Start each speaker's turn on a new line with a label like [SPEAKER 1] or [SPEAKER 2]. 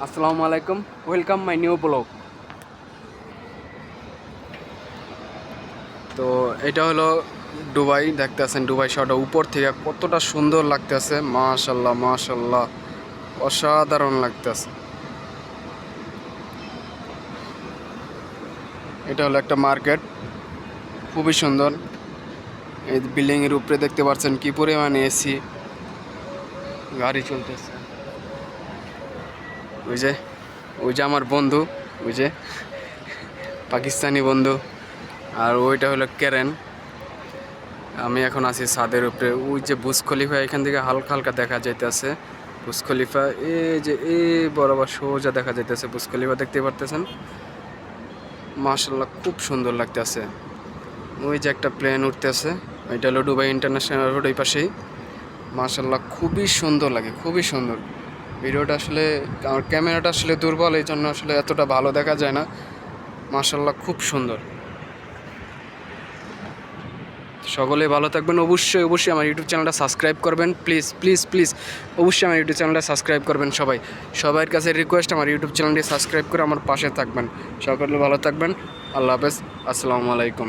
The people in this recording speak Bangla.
[SPEAKER 1] আসসালামু আলাইকুম, ওয়েলকাম মাই নিউ ব্লগ। তো এটা হলো দুবাই, দেখতেছেন দুবাই শহরটা উপর থেকে কতটা সুন্দর লাগতেছে। মাশাল্লাহ মাশাল্লাহ, অসাধারণ লাগতেছে। এটা হলো একটা মার্কেট, খুবই সুন্দর। এই বিল্ডিং এর উপরে দেখতে পাচ্ছেন কি পরিমাণে এসি, গাড়ি চলতেছে। ওই যে ওই যে আমার বন্ধু, ওই যে পাকিস্তানি বন্ধু, আর ওইটা হলো কেরেন। আমি এখন আছি ছাদের উপরে। ওই যে বুর্জ খলিফা এখান থেকে হালকা হালকা দেখা যাইতেছে। বুর্জ খলিফা এই যে বরাবর সোজা দেখা যাইতেছে বুর্জ খলিফা, দেখতে পারতেছেন। মাশাল্লাহ খুব সুন্দর লাগতেছে। ওই যে একটা প্লেন উঠতেছে, ওইটা হলো দুবাই ইন্টারন্যাশনাল রোড, ওই পাশেই। মাশাল্লাহ খুবই সুন্দর লাগে, খুবই সুন্দর। ভিডিওটা আসলে আমার ক্যামেরাটা আসলে দুর্বল, এই জন্য আসলে এতটা ভালো দেখা যায় না। মাশাল্লাহ খুব সুন্দর। সকলে ভালো থাকবেন। অবশ্যই অবশ্যই আমার ইউটিউব চ্যানেলটা সাবস্ক্রাইব করবেন, প্লিজ প্লিজ প্লিজ। অবশ্যই আমার ইউটিউব চ্যানেলটা সাবস্ক্রাইব করবেন সবাই। সবার কাছে রিকোয়েস্ট, আমার ইউটিউব চ্যানেলটি সাবস্ক্রাইব করে আমার পাশে থাকবেন। সকলে ভালো থাকবেন। আল্লাহ হাফেজ, আসসালামু আলাইকুম।